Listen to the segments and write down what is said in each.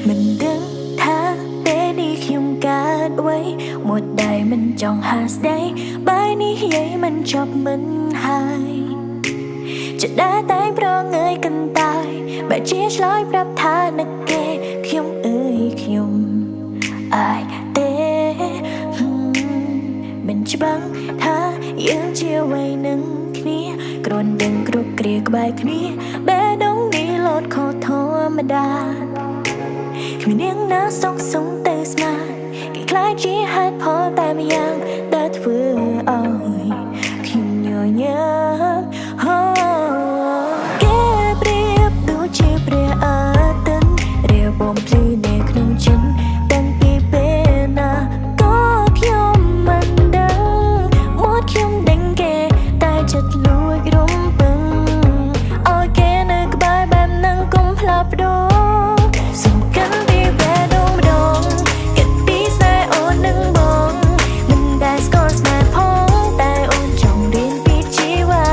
mìnhដឹងថាពេលនេះខ្ញុំកើតអ្វីមួយដែលមិនចង់ហាស្ដីបាយនេះយាយមិនចប់មិនហើយจะได้តែប្រងើយកន្តើយបែរជាឆ្លើយប្រាប់ថានឹកគេខ្ញុំអើយខ្ញុំអាចទេមិនច្បាំងថាយើងជាអ្វីនឹងគ្នាគ្រាន់ដឹងគ្រប់គ្រាក្បែរគ្នាបេះដូងនេះលោតខុសធម្មតាគ្មាននាងណាសុខសុំទៅស្មានគេខ្លាចជាហេតុផលតែម្យ៉ាងដែលធ្វើឲ្យខ្ញុំញញឹមគេប្រៀបដូចជាព្រះអាទិត្យរាវបំភ្លឺនៅក្នុងចិត្តតាំងពីពេលណាក៏ខ្ញុំមិនដឹងមាត់ខ្ញុំដឹងគេតែចិត្តលួចរំពឹងឲ្យគេនៅក្បែរបែបហ្នឹងកុំផ្លាស់ប្ដូរសំខាន់ពីបេះដូងម្ដងគិតពីស្នេហ៍អូននឹងបងមិនដែលស្គាល់ស្នេហ៍ផងតែអូនចង់រៀនពីជីវ៉ា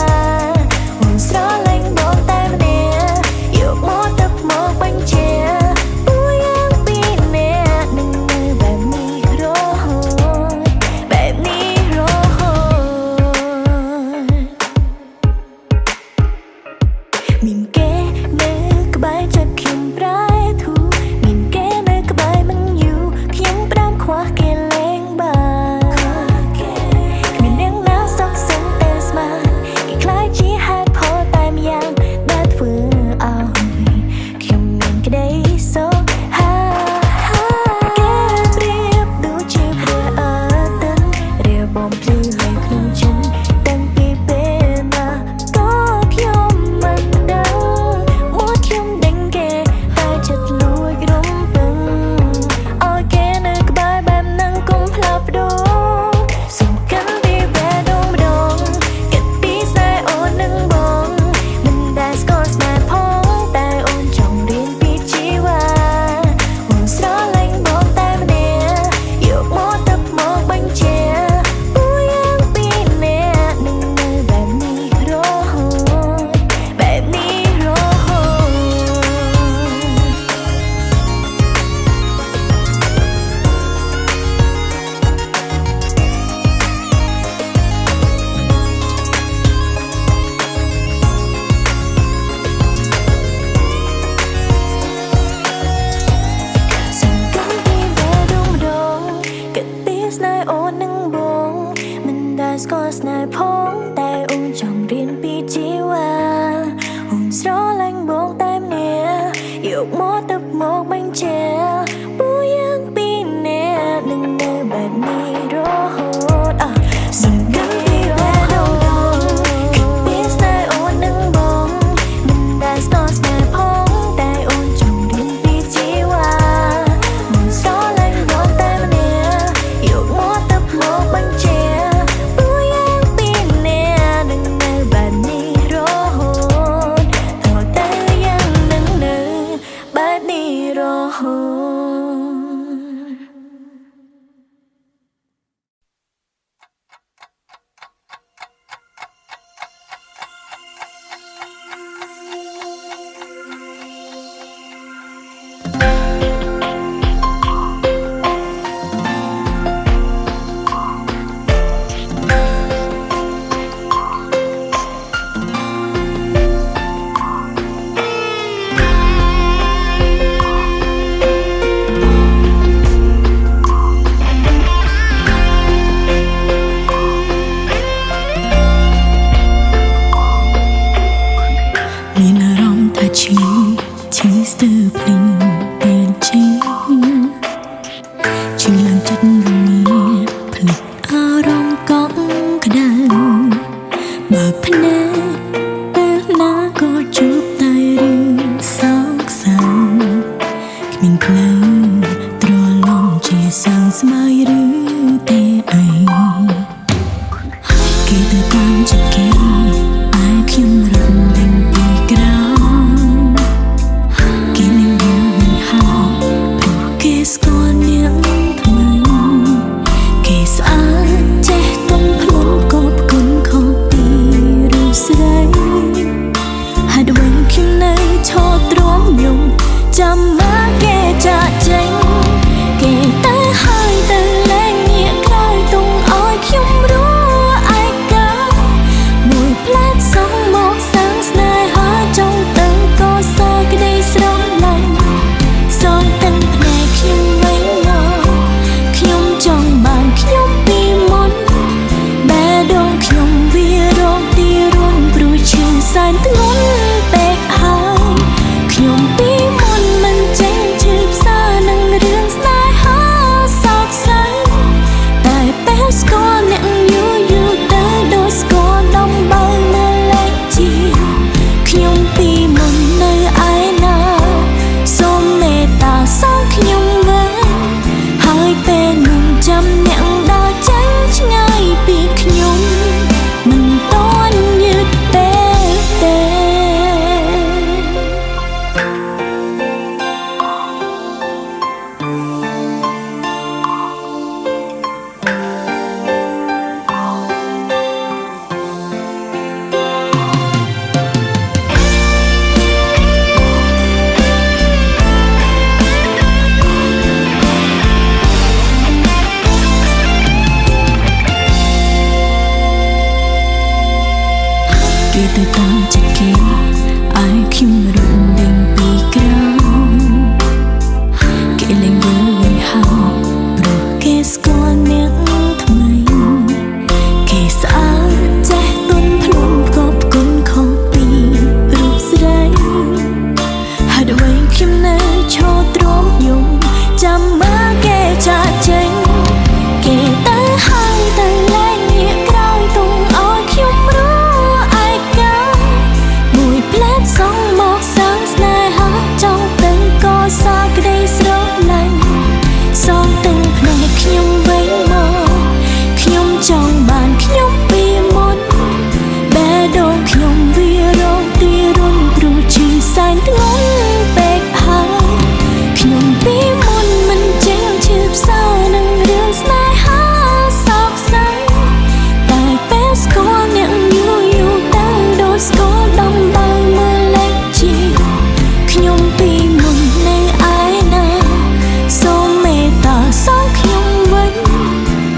អូនស្រឡាញ់បងតែម្នាក់យកមកទឹកមកបញ្ជាពួកយ៉ាងពីរនាក់នឹងនៅបែបនេះរហូតបែបនេះរហូតមានគេនៅក្បែរចិត្តខ្ញុំប្រែធូរមានគេនៅក្បែរមិនយូរខ្ញុំផ្ដាំខ្វះគេលែងបានគ្មាននាងណាសុខសុំតែស្មានគេខ្លាចជាហេតុផលតែម្យ៉ាងដែលធ្វើឲ្យខ្ញុំមានក្តីសុខគេប្រៀបដូចជាព្រះអាទិត្យរាវបំភ្លឺនៅក្នុងចិត្តតាំងពីពេលណាក៏ខ្ញុំមិនដឹងមាត់ខ្ញុំដឹងគេតែចិត្តលួចរំពឹងឲ្យគេនៅក្បែរបែបហ្នឹងកុំផ្លាស់ប្ដូរសំខាន់ពីបេះដូងម្ដងគិតពីស្នេហ៍អូននឹងបងមិនដែលស្គាល់ស្នេហ៍ផងតែអូនចង់រៀនពីជីវ៉ាអូនស្រឡាញ់បងតែម្នាក់យកមកទឹកមកបញ្ជាពួកយ៉ាងពីរនាក់នឹងនៅបែបនេះរហូតបែបនេះរហូតសំខាន់ពីបេះដូងម្ដងគិតពីស្នេហ៍អូននឹងបងមិនដែលស្គាល់ស្នេហ៍ផងតែអូនចង់រៀនពីជីវ៉ាអូនស្រឡាញ់បងតែម្នាក់យកមកទឹកមកបញ្ជាពួកយ៉ាងពីរនាក់នឹងនៅបែបនេះរហូតសំខាន់ពីបេះដូងម្ដងគិតពីស្នេហ៍អូននឹងបងមិនដែលស្គាល់ស្នេហ៍ផងតែអូនចង់រៀនពីជីវ៉ាអូនស្រឡាញ់បងតែម្នាក់យកមកទឹកមកបញ្ជាពួកយ៉ាងពីរនាក់នឹងនៅបែបនេះរហូតតតែយ៉ាងនឹងនៅបែបនេះរហូត นធ្ងន់ពេកហើយខ្ញុំពីមុនមិនចេះឈឺផ្សានឹងរឿងស្នេហាសោកសៅតែពេលស្គាល់អ្នកយូរយូរទៅដូចស្គាល់ដំបៅនៅលេខជាខ្ញុំពីមុននៅឯណាសូមមេត្តាសងខ្ញុំវិញហើយពេលនឹងចាំអ្នកដើរចេញឆ្ងាយពីខ្ញុំមិនទាន់យឺតពេលទេគេទៅតាមចិត្តគេអាយខ្ញុំរំលឹកពីក្រោយគេលែងយល់វិញហើយព្រោះគេស្គាល់អ្នកថ្មីគេស្អាតចេះទន់ភ្លន់គប់គុណខុសពីរូបស្រីហេតុអ្វីខ្ញុំនៅឈរទ្រាំយំចាំមើលគេចាក់ចេញគេទៅហើយទៅលែងងាកក្រោយទុំឲ្យខ្ញុំរស់សងមកសាងស្នេហាចង់ទៅកសាងក្តីស្រឡាញ់សងទាំងភ្នែកខ្ញុំវិញមកខ្ញុំចង់បានខ្ញុំពីមុនបែរដូងខ្ញុំវារងទីរុនព្រោះឈឺសែនធ្ងន់ពេកហើយខ្ញុំពីមុនមិនចេះឈឺផ្សានឹងរឿងស្នេហាសោកសៅតែពេលស្គាល់អ្នកយូរយូរទៅដូចស្គាល់ដំបៅខ្ញុំពីមុននៅឯណាសូមមេត្តាសងខ្ញុំវិញ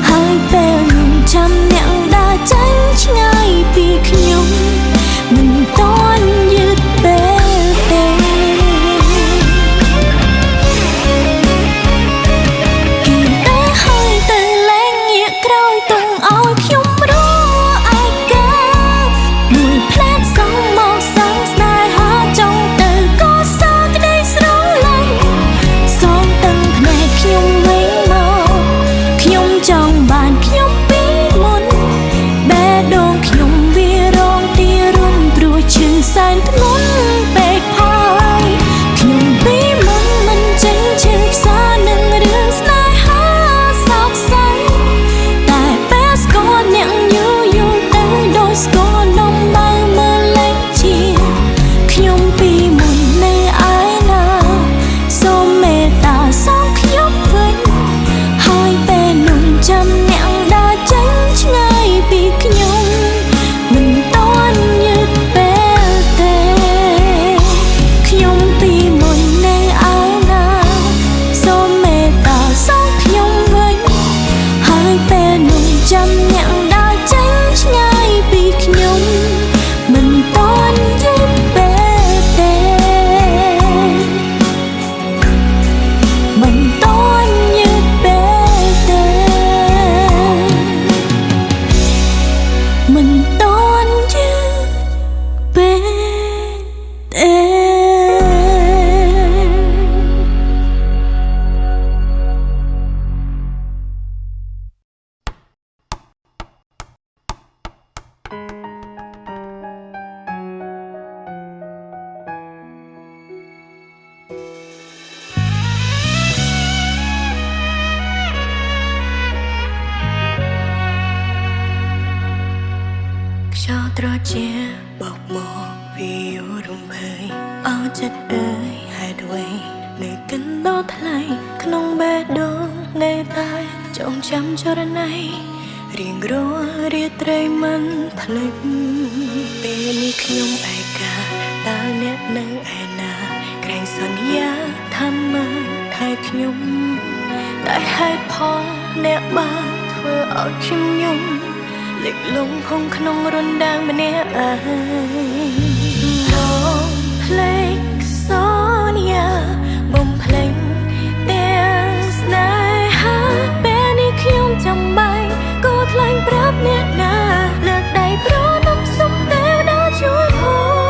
ហើយពេលនឹងចាំអ្នកដើរចេញឆ្ងាយពីខ្ញុំមិនទាន់យឺតពេលទេគេទៅហើយទៅលែងងាកក្រោយទុំឲ្យខ្ញុំរស់ឯកាមួយផ្លែសងមកសាំងស្នេហាចង់ទៅខ្ញុំវិញមកខ្ញុំចង់បានខ្ញុំពីមុនបែរដូងខ្ញុំវារងទីរុនព្រោះឈឺសែនធ្ងន់ពេកហើយខ្ញុំពីមុនមិនចេះឈឺផ្សានឹងរឿងស្នេហាសោកសៅតែពេលស្គាល់អ្នកយូរយូរទៅដូចស្គាល់នំបើមើលលេខជាខ្ញុំពីមុននៅឯណាសូមមេត្តាសងខ្ញុំហើយពេលនឹងចាំអ្នកដើរចេញឆ្ងាយពីខ្ញុំមិនទាន់យឺតពេលទេខ្ញុំពីមុននៅឯណាសូមមេត្តាសងខ្ញុំវិញហើយពេលនឹងចាំអ្នកដើរចេញឆ្ងាយពីខ្ញុំមិនទាន់យឺតពេលទេមិនទាន់យឺតមិនទាន់យឺតពេលទេខ្យល់ត្រជាបោកមកវាយរំភើយអោចិត្តអើយហេតុអ្វីនៅកណ្ដោថ្លៃក្នុងបេះដូងនៅតែចងចាំចរណៃរៀងរាល់រាត្រីមិនភ្លេចពេលនេះខ្ញុំឯកាតើអ្នកនៅឯណាក្រែងសន្យាថាមកថែខ្ញុំតែហេតុផលអ្នកបានធ្វើឲ្យខ្ញុំយំលេចលងភងក្នុងរណ្ដាងម្នាក់ឯងលងភ្លេចសន្យាបំភ្លេចទាំងស្នេហាពេលនេះខ្ញុំចាំបាច់ក៏ថ្លែងប្រាប់អ្នកណាលើកដៃប្រណម្យសុំតែដល់ជួយផង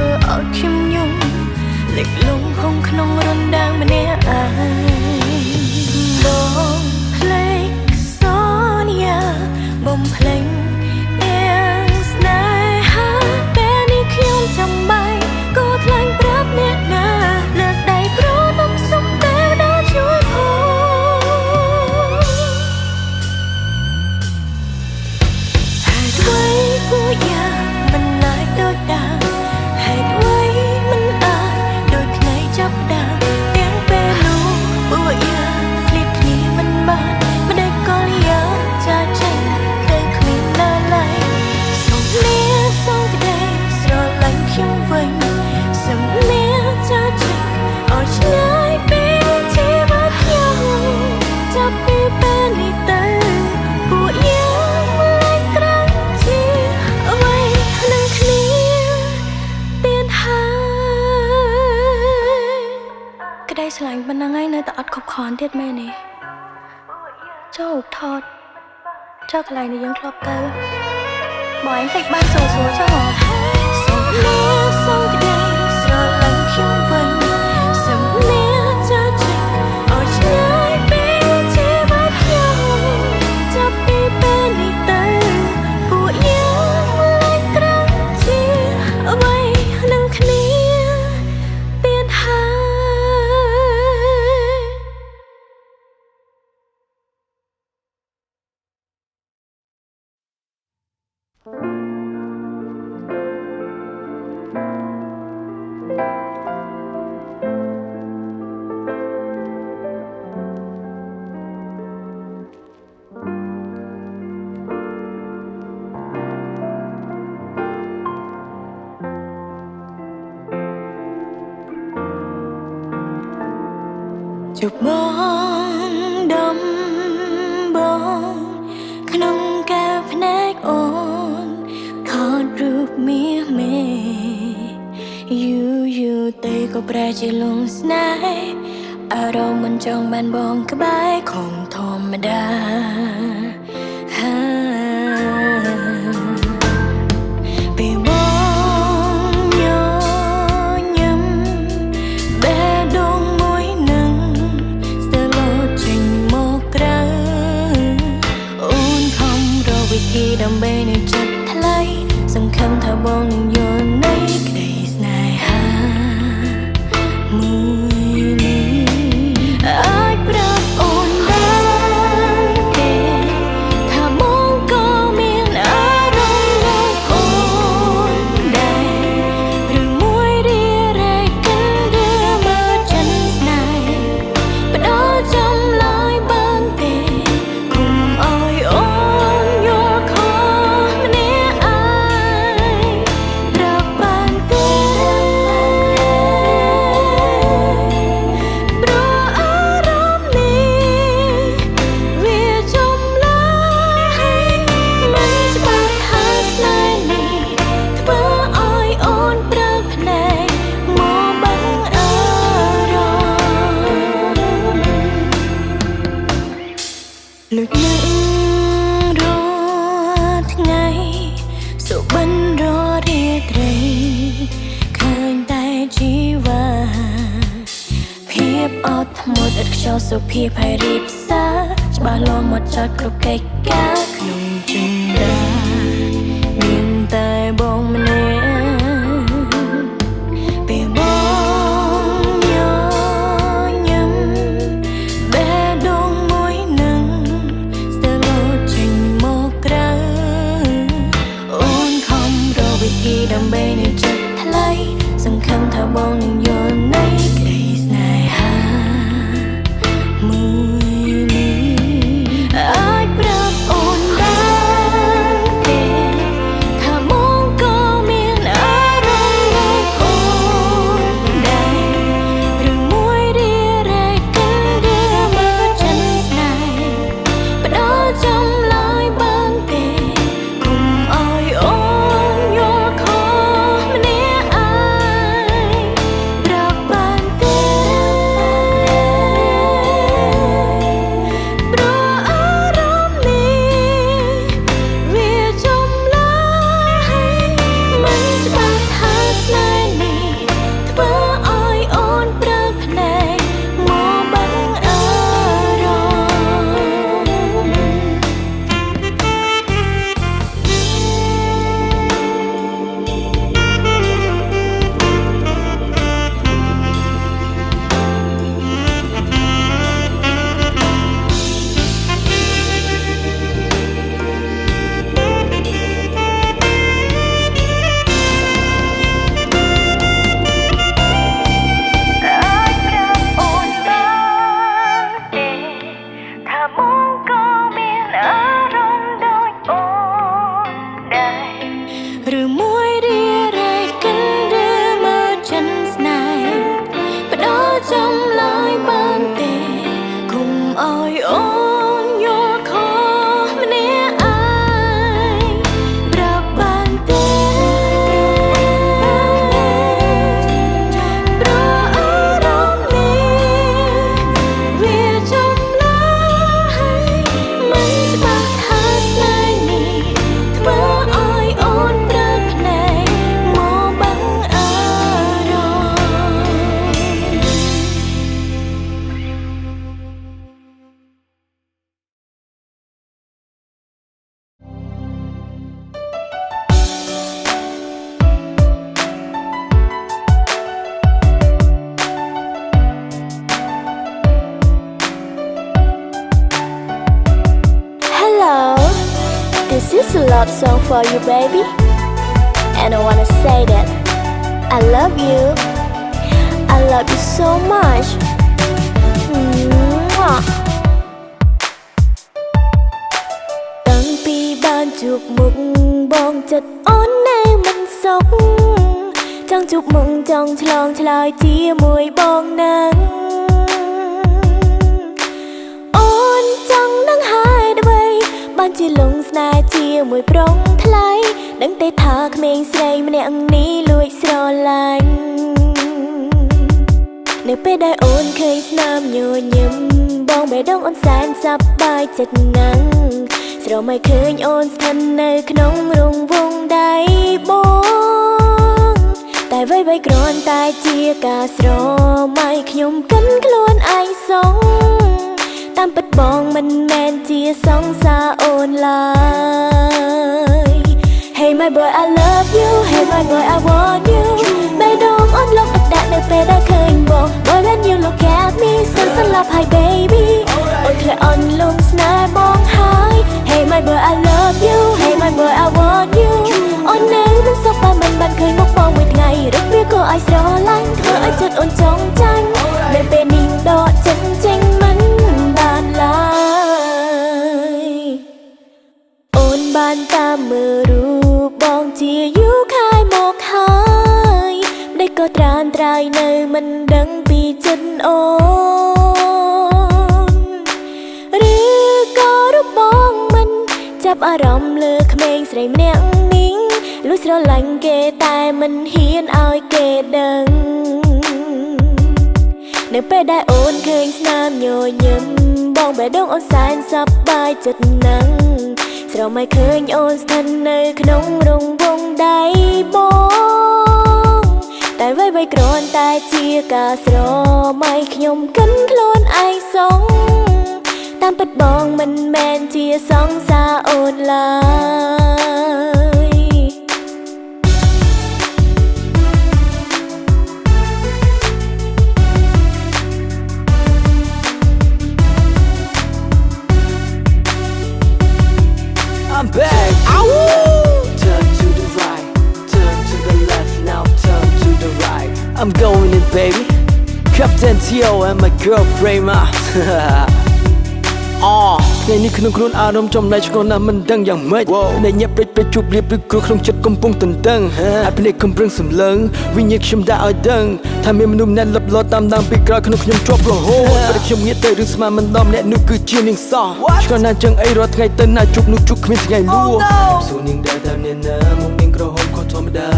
ធ្វើឲ្យខ្ញុំយំលិចលង់ហងក្នុងរណ្ដាងម្នាក់ឯងបងភ្លេចសន្យាបំភ្លេចទាំងស្នេហាពេលនេះខ្ញុំចាំបាច់ក៏ថ្លែងប្រាប់អ្នកណាលើកដៃប្រណំសុំតែដល់ជួយផងហេតុអ្វីពួកយ៉ាងមិនឡាយដូចដើមហេតុអ្វីមិនអាចដូចថ្ងៃចាប់ដើមទាំងពេលនោះពួកយ៉ាងឃ្លាតគ្នាមិនបានមិនได้កលយ៉ាងចាចេញតែគ្មានណាឡៃសុំលាសុំក្តីស្រឡាញ់ខ្ញុំវិញសុំលាចាចេញឲ្យឆ្ងាយពីជីវិតខ្ញុំចាប់ពីពេលនេះទៅពួកយ៉ាងមិនក្រឹងជាអ្វីនឹងគ្នាទៀតហើយក្តីស្រឡាញ់ប៉ុណ្ណឹងឯងនៅតែអត់ខុសខនទៀតមែនទេចូលថតចុះកន្លែងនេះយើងធ្លាប់ទៅបងឯងតិចបានស្រួលចុះហ៎សុំលាសុំក្តីស្រឡាញ់ខ្ញុំវិញសុំលាចាចេញឲ្យឆ្ងាយពីជីវិតខ្ញុំចាប់ពីពេលនេះទៅពួកយ៉ាងមិនក្រឹងជាអ្វីនឹងគ្នាទៀតហើយជប់បងដំបងក្នុងការភ្នែកអូនថតរូបមាសមេយូរទៅក៏ប្រែជាលងស្នេហ៍អារម្មណ៍មិនចង់បានបងក្បែរคงធម្មតាពេលបងញញឹមបេះដូងមួយនឹងស្ទើរលោតចេញមកក្រៅអូនខំរកវិធីដើម្បីនៅចិត្តថ្លៃសង្ឃឹមថាបងនឹងយល់នៃក្តីស្នេហាមួយនេះអាចប្រាប់អូនបានទេថាបងក៏មានអារម្មណ៍ដូចអូនដែរឬមួយរារែកកិនឬមើលចិនស្នេហ៍បដោចំឡើយបានទេគុំឲ្យអូនយល់ខុសម្នាក់ឯងប្រាប់បានទេព្រោះអារម្មណ៍នេះវាចំឡើយមិនច្បាស់ថាស្នេហ៍នេះធ្វើឲ្យអូនប្រើភ្នែកមកបាំងអារម្មណ៍លុចនឹករាល់ថ្ងៃសុបិនរាល់រាត្រីឃើញតែជីវ៉ាភាពអត់ធ្មត់ឥតខ្ចោះសុភាពហើយរៀបសារច្បាស់លាស់មកចត់គ្រប់កិច្ចការក្នុងចិន្តាមានតែបងម្នាក់ពេលបងញញឹមបេះដូងមួយនឹងស្ទើរលោតចេញមកក្រៅអូនខំរកវិធីដើម្បីនៅចិត្តថ្លៃសង្ឃឹមថាបងនឹងយល់នៃក្តីស្នេហាមួយនេះអាចប្រាប់អូនបាន มองก็มีอารมณ์โดยโอนได้หรือมวยเรียอะไรกันหรือมาจันสไนปดอจำลายบานเตะคุมอ้อยโอนโยคอมันเนียอายรับบานเตะเพราะอารมณ์นี้เวียจำลายมันจะปากหาสไนนี้เมื่ออ้อยโอนเปลือกในมอบังอารมณ์ Hello, this is a love song for you, baby. And I wanna say that I love you. I love you so much. Mwah. ตั้งปีบ้านจูบมุกบองจัดอ้อนในมันสกจังจูบมุงจองฉลองฉลอยจีมวยบองนังอ้อนจังนั่งหายได้ไว้บ้านจีลงสนาจีมวยปรองทลายดังเตะทาเขมงใส่มันอังนี้ลวยสรอลันในไปได้โอนเคยสนามโยนยิ้มบองใบดองอ่อนแสนสบายจัดนังสเราไม่เคยโอนสทันในขนมรุงวงใดบองแต่ไว้ใบกรอนตายเจียกาสรอไม่ขยมกันคลวนไอสองตามปัดบองมันแมนเจียสองสาโอนลาย Hey my boy I love you Hey my boy I want you ใบดองอ่อนลงอัดดะในเปได้เคยบอก Boy when you look at me สันสลับ Hi baby โอนเคยอ่อนลงสนายมองหาย Hey my boy I love you Hey my boy I want you อ่อนในมันสบปามันบันเคยมองปองวิดไงรักเรียกก็ไอส์รอลังเธอไอจัดอ่อนจองจังในเป็นนิ่งดอดจังเจงมันบานลายโอนบานตามมือรูบองเจียอยู่คายหมอกหายได้ก็ตรานตรายในมันดังปีจันโอนหรือก็รูปบองมันจับอารมณ์เลือกเมงใส่เนียงนิ่งรู้สึกหลังเกแต่มันเฮียนเอาเกดังในไปได้โอนเคยสนามโยยิ้มบองแบบดงอ่อนแสนสบายจัดนังเราไม่เคยโอนสทันในขนมรุงวงใดบองแต่ไว้ใบกรอนตายเจียกาสรอไม่ขยมกันคลวนไอสองตามปัดบองมันแมนเจียสองสาโอนลาย I'm back. Ow! Turn to the right, turn to the left, now turn to the right. I'm going in, baby. Captain Tio and my girl Prema. ในนี้คือខ្លួនអារម្មណ៍ចំណាយឆ្កូនណាស់មិនដឹងយ៉ាងម៉េចในញាប់ព្រិចព្រិចជួបលៀបឬគ្រោះក្នុងចិត្តកំពុងតន្ទឹងអាភ្នែកកំប្រឹងសម្លឹងវិញ្ញាណខ្ញុំដាក់ឲ្យដឹងថាមានមនុស្សម្នាក់លឹបលត់តាមដានពីក្រោយក្នុងខ្ញុំជាប់រហូតពេលខ្ញុំងាកទៅឬស្មានមិនដំអ្នកនោះគឺជានាងសោះឆ្កូនណាចឹងអីរាល់ថ្ងៃទៅណាជួបនោះជួបគ្មានថ្ងៃលួសួរនាងដែរតើនាងណាមកនាងក្រហមខុសធម្មតា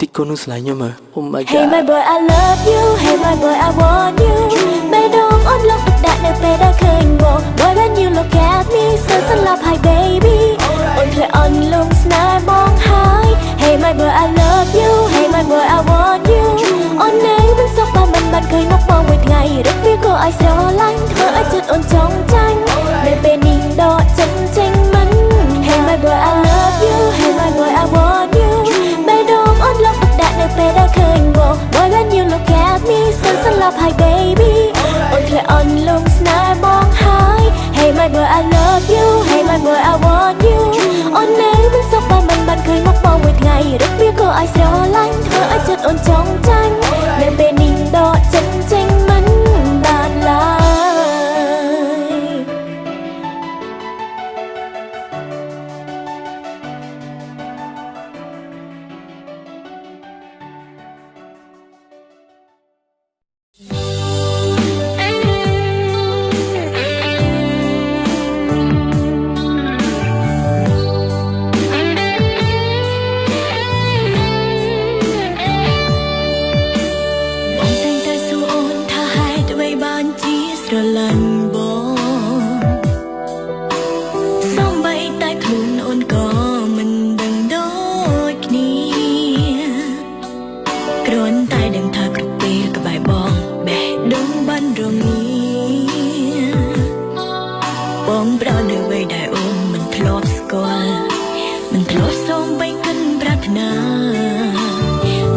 តិចកូននឹងស្លាញ់ខ្ញុំOh my god Hey my boy I love you Hey my boy I want you បែដងអូនលុកដាក់នៅពេលដែលឃើញបង Boy when you look at me សិនស្លាប់ Hi baby អូនភ្លេចអូនលងស្នេហ៍បងហើយ Hey my boy I love you Hey my boy I want you អូននៅមិនសុខបើមិនបានឃើញមកបងមួយថ្ងៃរឹកវាក៏ឲ្យស្រឡាញ់ធ្វើឲ្យចិត្តអូនចង់ចាញ់នៅពេលនេះដកចិត្តចេញមិន Hey my boy I love you Hey my boy I want you បែដងអូនលុកដាក់នៅពេលដែលឃើញបង Boy when you look at me សិនស្លាប់ Hi baby អូនភ្លេចអូនលងស្នេហ៍បងហើយ Hey my boy I love you Hey my boy I want you អូននៅមិនសុខបើមិនបានឃើញមកបងមួយថ្ងៃរឹកវាក៏ឲ្យស្រឡាញ់ធ្វើឲ្យចិត្តអូនចង់ចាញ់នៅពេលនេះដកចិត្តចេញមិនបាន ស្រឡាញ់បងសំបីតែខ្លួនអូនក៏មិនដឹងដូចគ្នាគ្រាន់តែដឹងថាគ្រប់ពេលក្បែរបងបេះដូងបានរងាបងប្រោនៅអ្វីដែលអូនមិនធ្លាប់ស្គាល់មិនធ្លាប់សូមបីកិនប្រាថ្នា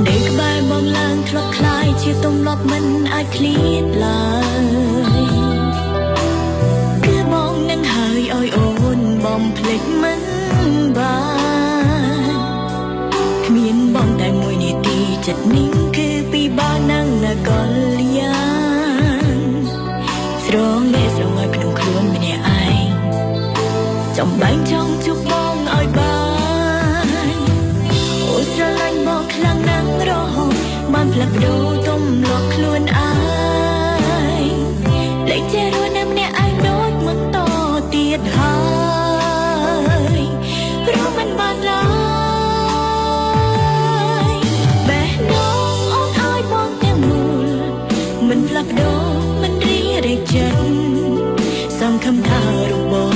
នៅក្បែរបងឡើងធ្លាប់คล้ายជាទម្លាប់មិនអាចឃ្លាតឡើយគឺបងនឹងហើយឲ្យអូនបំភ្លេចមិនបានគ្មានបងតែមួយនាទីចិត្តនេះគឺពីបាននឹងនគរយានស្រងឯស្រងឲ្យក្នុងខ្លួនម្នាក់ឯងចំបែងចង់ជួបបងឲ្យបានអូនស្រឡាញ់បងខ្លាំងណាស់រហូតបានផ្លាស់ប្ដូរទម្លាប់ខ្លួនឯងលេចជារស់នៅម្នាក់ឯងដូចមិនតទៀតហើយព្រោះមិនបានឡើយបេះដូងអូនឲ្យបងទាំងមូលមិនផ្លាស់ប្ដូរមិនរីរែកចិត្តសង្ឃឹមថារូបបង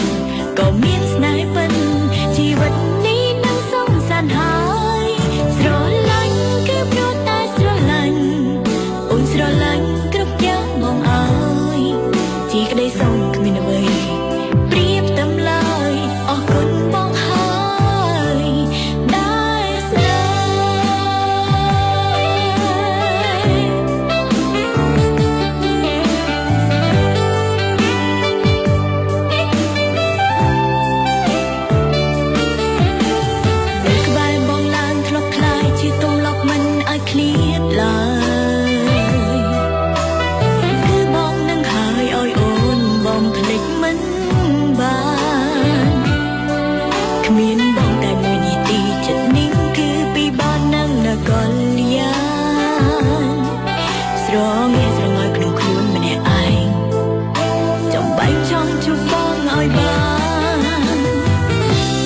ក៏មានស្នេហ៍ពិតជីវិតនេះនឹងសងសានហើយស្រឡាញ់គឺព្រោះតែស្រឡាញ់អូនស្រឡាញ់គ្រប់យ៉ាងបងអើយជាក្តីសងគ្មានអ្វីប្រៀបទៅឡើយអរគុណបងហើយដែលស្នេហ៍នៅក្បែរបងឡើងធ្លាប់คล้ายជាទម្លាប់មិនអាចឃ្លាតឡើយគឺបងនឹងហើយឲ្យអូនបំភ្លេចមិនបានគ្មានបងតែមួយនាទីចិត្តនេះគឺពីបាននឹងនគរយានស្រងឯស្រងឲ្យក្នុងខ្លួនម្នាក់ឯងចំបែងចង់ជួបបងឲ្យបាន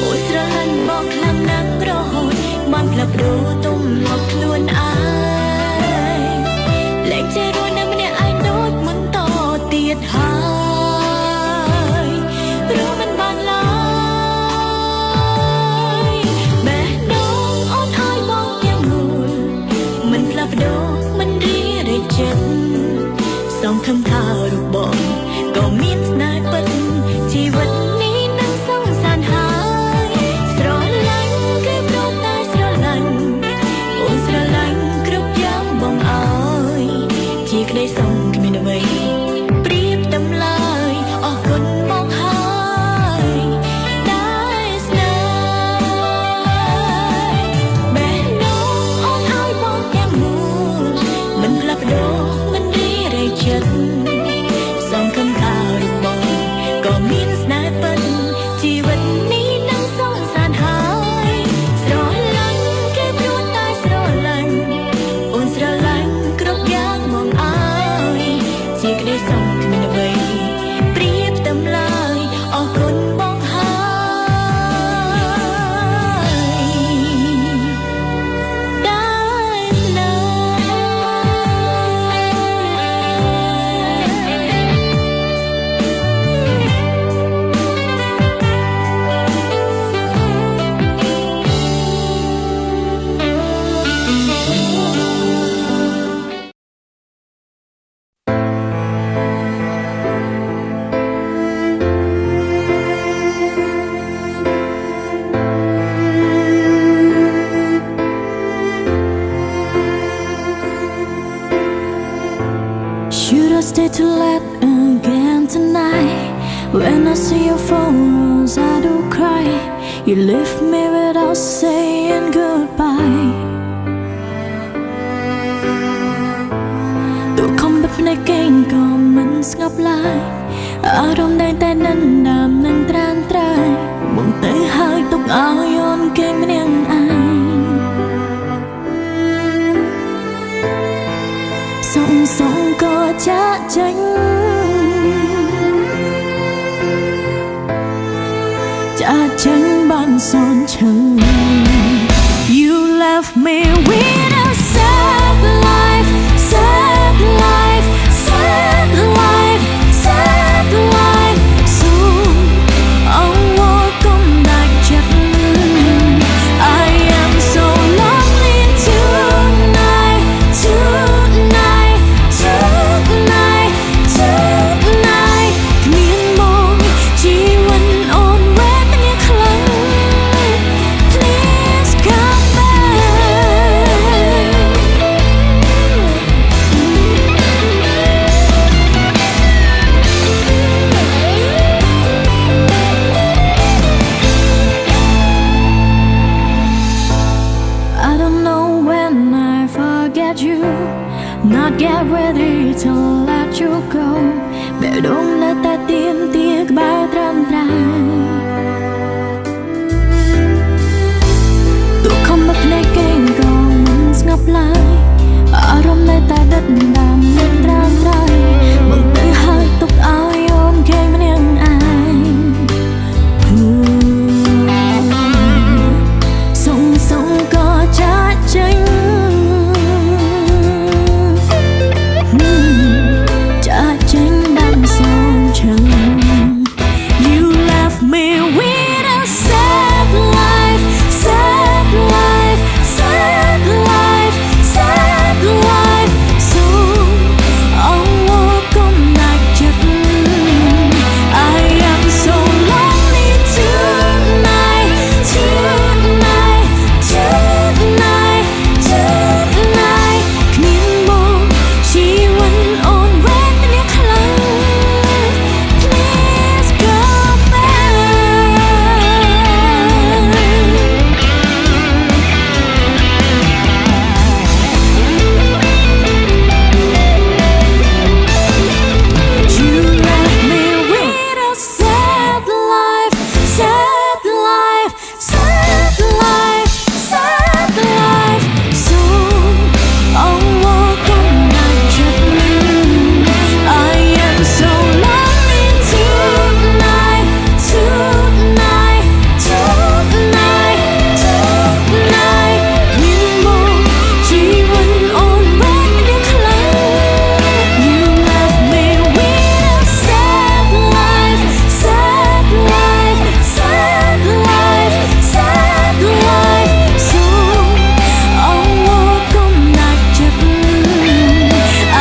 អូនស្រឡាញ់បងខ្លាំងណាស់រហូតបានផ្លាស់ប្ដូរទម្លាប់ខ្លួនឯងលែងជារស់នៅម្នាក់ឯងដូចមិនតទៀតហើយព្រោះមិនបានឡើយបេះដូងអូនឲ្យបងទាំងមូលមិនផ្លាស់ប្ដូរមិនរីរែកចិត្តសង្ឃឹមថារូបបងក៏មានស្នេហ៍ពិតជីវិតនេះនឹងសងសានហើយស្រឡាញ់គឺព្រោះតែស្រឡាញ់អូនស្រឡាញ់គ្រប់យ៉ាងបងអើយជាក្តីសងគ្មានអ្វីប្រៀបទៅឡើយអរគុណបងហើយដែលស្នេហ៍បេះដូងអូនឲ្យបងទាំងមូលមិនផ្លាស់ប្ដូរមិនរីរែកចិត្តសង្ឃឹមថារូបបងក៏មានស្នេហ៍ពិតជីវិតនេះនឹងសងសានហើយស្រឡាញ់គឺព្រោះតែស្រឡាញ់អូនស្រឡាញ់គ្រប់យ៉ាងបងអើយជាក្តីសងគ្មានអ្វីប្រៀបទៅឡើយអរគុណបងហើយដែលស្នេហ៍ Should I stay too late again tonight? When I see your photos, I do cry. You left me without saying goodbye. ตัวคำแบบในเก่งก็มันสงบลายอารมณ์ได้แต่นั้นดำนั่งตรานตรายมองแต่หายตกเอายอมเก่งมันยังอายส่งก็จะจังจะจังบ้านสอนฉัน You left me with a sad life, sad life, sad life, sad ដងនៅតែទៀមទាក្បែរត្រឹមត្រូវទុកខំមកភ្នែកកេងក៏មិនស្ងប់ឡើយអារម្មណ៍នៅតែដិតដាមមិនត្រាំត្រូវមកទៅហើយទុកឲ្យអូនគេម្នាក់ឯងសុំក៏ចាក់ចេញចាក់ចេញដាំសងឈឹង You left me with a sad life sad life sad life sad life so I'll walk on like Jack I am so lonely tonight tonight tonight tonight គ្មានមកជីវិតអូនវេទនាខ្លាំង Please go back You left me with a sad life sad life sad life sad life so I'll walk on like Jack I am so lonely tonight tonight tonight tonight គ្មានមកជីវិតអូនវេទនាខ្លាំង You left me with a sad life sad life sad life sad life so I'll walk on like Jack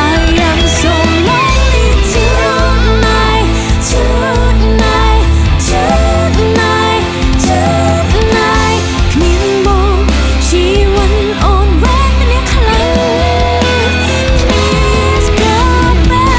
I am so lonely tonight tonight tonight tonight គ្មានមកជីវិតអូនវេទនាខ្លាំង Please go back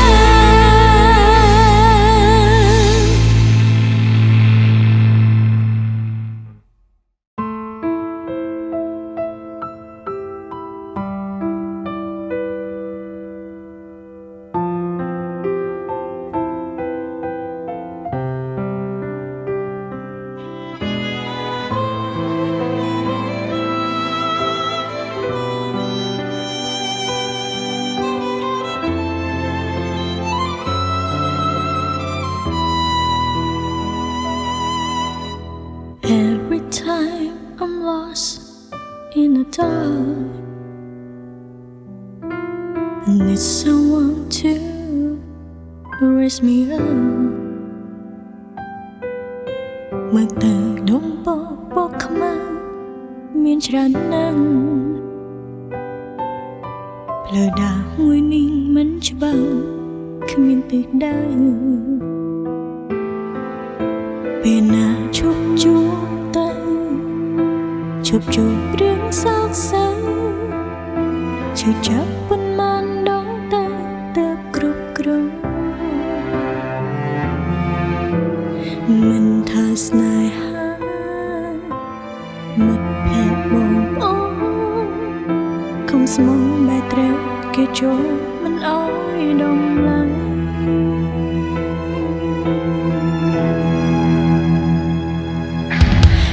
Every time I'm lost in the dark I need someone to raise me up មើលទៅដុំពពកខ្មៅមានច្រើនណាស់ផ្លូវដើរមួយនេះមិនច្បាស់គ្មានទិសដៅពេលណាឈប់ជួបទៅឈប់ជួបរឿងសោកសៅឈឺចាប់ប៉ុន្មានដងទៅទើបគ្រប់គ្រងមិនថាស្នេហាមិត្តភក្តិបងប្អូនខំស្មងបែរត្រូវគេចូលមិនអោយដំឡៃ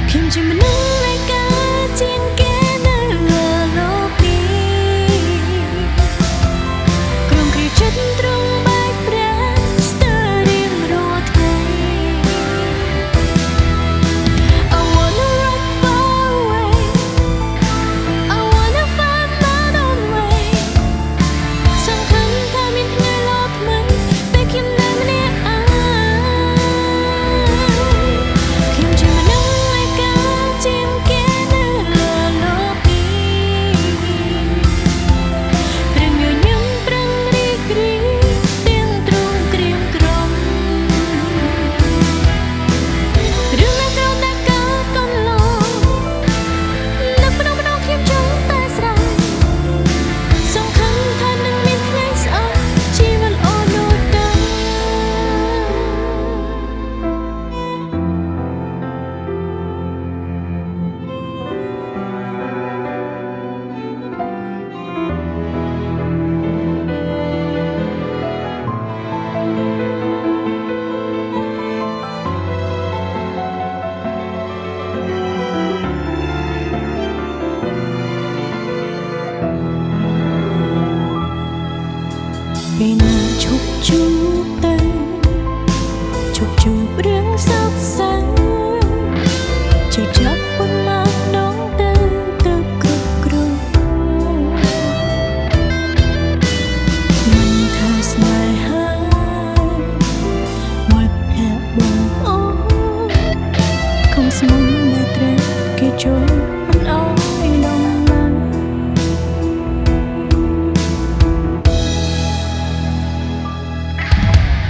ខ្ញុំជាមនុស្សដែលកើតជាងគេនៅលើលោកនេះក្រុមគ្រាចិត្តត្រង់បែកប្រាស្ទើររៀងរាល់ថ្ងៃ I wanna run far away I wanna find my own way សង្ឃឹមថាមានថ្ងៃល្អ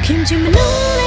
ខ្ញុំជាមនុស្ស